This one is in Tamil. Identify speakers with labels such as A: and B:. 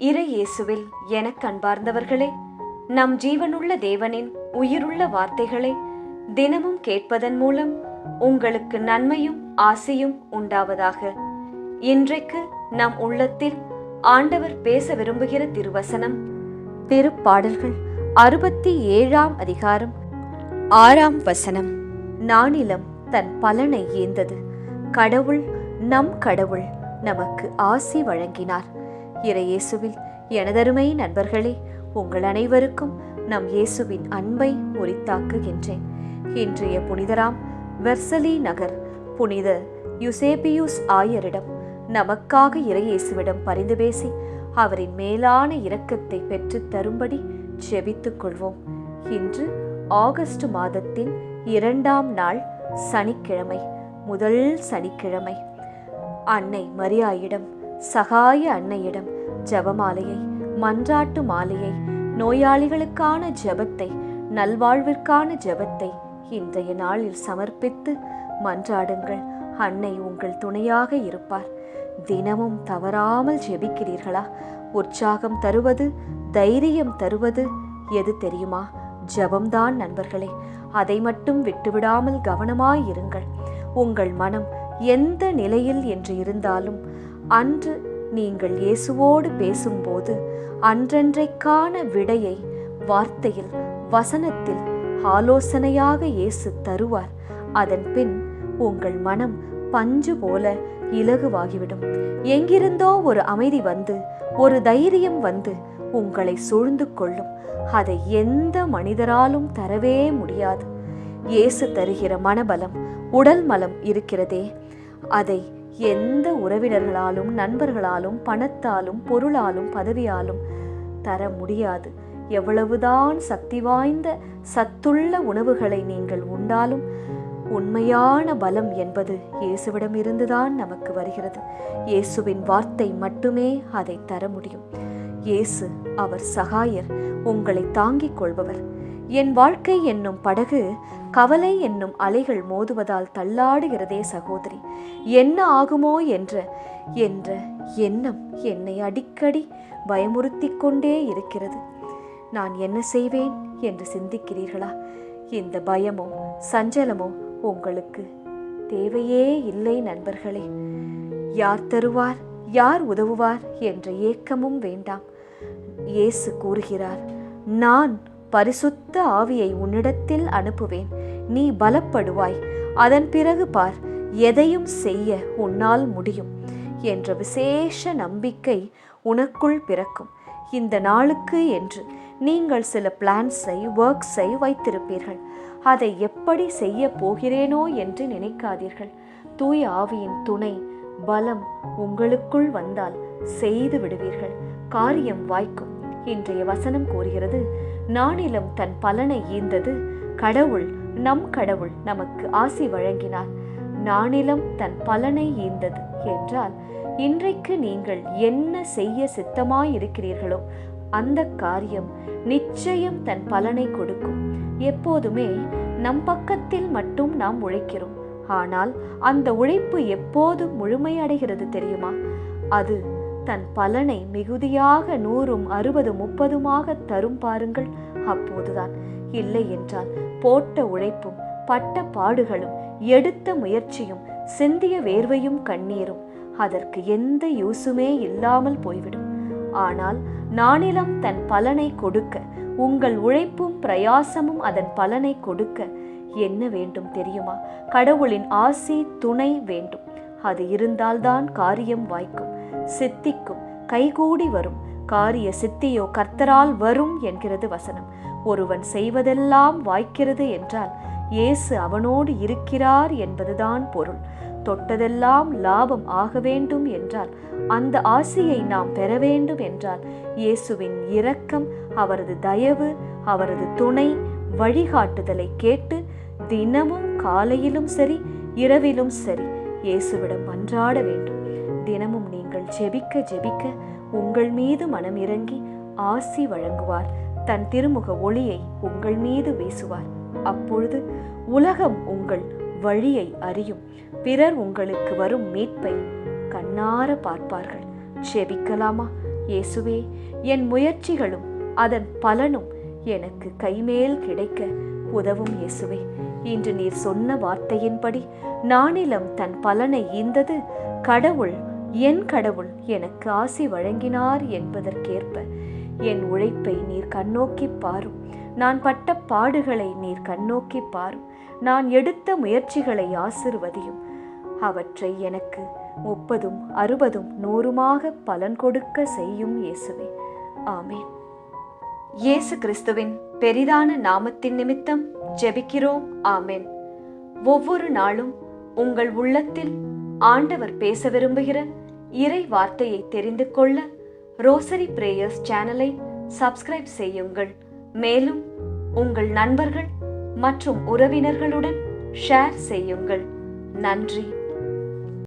A: இறை இயேசுவில் எனக் அன்பார்ந்தவர்களே, நம் ஜீவனுள்ள தேவனின் உயிருள்ள வார்த்தைகளை தினமும் கேட்பதன் மூலம் உங்களுக்கு நன்மையும் ஆசையும் உண்டாவதாக. இன்றைக்கு நம் உள்ளத்தில் ஆண்டவர் பேச விரும்புகிற திருவசனம் திருப்பாடல்கள் 67ஆம் அதிகாரம் 6ஆம் வசனம். நானிலம் தன் பலனை ஈந்தது, கடவுள் நம் கடவுள் நமக்கு ஆசி வழங்கினார். இறை இயேசுவில் எனதருமை நண்பர்களே, உங்கள் அனைவருக்கும் நம் இயேசுவின் அன்பை உரித்தாக்குகின்றேன். இன்றைய புனிதராம் வெர்சலி நகர் புனித யுசேபியூஸ் ஆயரிடம் நமக்காக இறை இயேசுவிடம் பரிந்து பேசி அவரின் மேலான இரக்கத்தை பெற்று தரும்படி ஜெபித்துக் கொள்வோம். இன்று ஆகஸ்ட் மாதத்தின் 2ஆம் நாள் சனிக்கிழமை, முதல் சனிக்கிழமை. அன்னை மரியாயிடம், சகாய அன்னையிடம் ஜெபமாலையை, மன்றாட்டு மாலையை, நோயாளிகளுக்கான ஜெபத்தை, நல்வாழ்விற்கான ஜெபத்தை இன்றைய நாளில் சமர்ப்பித்து மன்றாடுங்கள். அன்னை உங்கள் துணையாக இருப்பார். தினமும் தவறாமல் ஜெபிக்கிறீர்களா? உற்சாகம் தருவது, தைரியம் தருவது எது தெரியுமா? ஜெபம்தான் நண்பர்களே. அதை மட்டும் விட்டுவிடாமல் கவனமாயிருங்கள். உங்கள் மனம் எந்த நிலையில் என்று இருந்தாலும் அன்று நீங்கள் இயேசுவோடு பேசும்போது அன்றன்றைக்கான விடையை வார்த்தையில், வசனத்தில், ஆலோசனையாக இயேசு தருவார். அதன் பின் உங்கள் மனம் பஞ்சு போல இலகுவாகிவிடும். எங்கிருந்தோ ஒரு அமைதி வந்து, ஒரு தைரியம் வந்து உங்களை சூழ்ந்து கொள்ளும். அதை எந்த மனிதராலும் தரவே முடியாது. இயேசு தருகிற மனபலம், உடல் மலம் இருக்கிறதே, அதை எந்த உறவினர்களாலும், நண்பர்களாலும், பணத்தாலும், பொருளாலும், பதவியாலும் தர முடியாது. எவ்வளவுதான் சக்தி வாய்ந்த சத்துள்ள உணவுகளை நீங்கள் உண்டாலும் உண்மையான பலம் என்பது இயேசுவிடம் இருந்துதான் நமக்கு வருகிறது. இயேசுவின் வார்த்தை மட்டுமே அதை தர முடியும். இயேசு அவர் சகாயர், உங்களை தாங்கிக் கொள்பவர். என் வாழ்க்கை என்னும் படகு கவலை என்னும் அலைகள் மோதுவதால் தள்ளாடுகிறதே சகோதரி, என்ன ஆகுமோ என்ற எண்ணம் என்னை அடிக்கடி பயமுறுத்தி கொண்டே இருக்கிறது. நான் என்ன செய்வேன் என்று சிந்திக்கிறீர்களா? இந்த பயமோ சஞ்சலமோ உங்களுக்கு தேவையே இல்லை நண்பர்களே. யார் தருவார், யார் உதவுவார் என்ற ஏக்கமும் வேண்டாம். இயேசு கூறுகிறார், நான் பரிசுத்த ஆவியை உன்னிடத்தில் அனுப்புவேன், நீ பலப்படுவாய், அதன் பிறகு பார், எதையும் செய்ய உன்னால் முடியும் என்ற விசேஷ நம்பிக்கை உனக்குள் பிறக்கும். இந்த நாளுக்கு என்று நீங்கள் சில பிளான்ஸை, ஒர்க்ஸை வைத்திருப்பீர்கள். அதை எப்படி செய்ய போகிறேனோ என்று நினைக்காதீர்கள். தூய ஆவியின் துணை, பலம் உங்களுக்குள் வந்தால் செய்து விடுவீர்கள். காரியம் வாய்க்கும். இன்றைய வசனம் கூறுகிறது, நானிலம் தன் பலனை ஈந்தது, கடவுள் நம் கடவுள் நமக்கு ஆசி வழங்கினார். நானிலம் தன் பலனை ஈந்தது என்றால் இன்றைக்கு நீங்கள் என்ன செய்ய சித்தமாயிருக்கிறீர்களோ அந்த காரியம் நிச்சயம் தன் பலனை கொடுக்கும். எப்போதுமே நம் பக்கத்தில் மட்டும் நாம் உழைக்கிறோம். ஆனால் அந்த உழைப்பு எப்போது முழுமையடைகிறது தெரியுமா? அது தன் பலனை மிகுதியாக 100, 60, 30 தரும் பாருங்கள். அப்போதுதான். இல்லை என்றால் போட்ட உழைப்பும், பட்ட பாடுகளும், எடுத்த முயற்சியும், சிந்திய வேர்வையும் கண்ணீரும் அதற்கு எந்த யூசுமே இல்லாமல் போய்விடும். ஆனால் நானிலம் தன் பலனை கொடுக்க, உங்கள் உழைப்பும் பிரயாசமும் அதன் பலனை கொடுக்க என்ன வேண்டும் தெரியுமா? கடவுளின் ஆசி, துணை வேண்டும். அது இருந்தால்தான் காரியம் வாய்க்கும், சித்திக்கும், கைகூடி வரும். காரிய சித்தியோ கர்த்தரால் வரும் என்கிறது வசனம். ஒருவன் செய்வதெல்லாம் வாய்க்கிறது என்றால் இயேசு அவனோடு இருக்கிறார் என்பதுதான் பொருள். தொட்டதெல்லாம் லாபம் ஆக வேண்டும் என்றால், அந்த ஆசியை நாம் பெற வேண்டும் என்றால் இயேசுவின் இரக்கம், அவரது தயவு, அவரது துணை, வழிகாட்டுதலை கேட்டு தினமும் காலையிலும் சரி, இரவிலும் சரி இயேசுவிடம் மன்றாட வேண்டும். தினமும் நீங்கள் ஜெபிக்க ஜெபிக்க உங்கள் மீது மனம் இறங்கி ஆசி வழங்குவார். தன் திருமுக ஒளியை உங்கள் மீது வீசுவார். அப்பொழுது உலகம் உங்கள் வழியை அறியும். பிறர் உங்களுக்கு வரும் மீட்பை கண்ணார பார்ப்பார்கள். ஜெபிக்கலாமா? இயேசுவே, என் முயற்சிகளும் அதன் பலனும் எனக்கு கைமேல் கிடைக்க உதவும் இயேசுவே. இன்று நீர் சொன்ன வார்த்தையின்படி நானிலம் தன் பலனை ஈந்தது கடவுள், என் கடவுள் எனக்கு ஆசி வழங்கினார் என்பதற்கேற்ப என் உழைப்பை நீர் கண்ணோக்கி பாரும். நான் பட்ட பாடுகளை நீர் கண்ணோக்கி பாரும். நான் எடுத்த முயற்சிகளை ஆசிர்வதியும். அவற்றை எனக்கு 30, 60, 100 பலன் கொடுக்க செய்யும் இயேசுவே. ஆமேன். இயேசு கிறிஸ்துவின் பெரிதான நாமத்தின் நிமித்தம் ஜெபிக்கிறோம். ஆமேன். ஒவ்வொரு நாளும் உங்கள் உள்ளத்தில் ஆண்டவர் பேச விரும்புகிற இறை வார்த்தையை தெரிந்து கொள்ள ரோசரி பிரேயர்ஸ் சேனலை சப்ஸ்கிரைப் செய்யுங்கள். மேலும் உங்கள் நண்பர்கள் மற்றும் உறவினர்களுடன் ஷேர் செய்யுங்கள். நன்றி.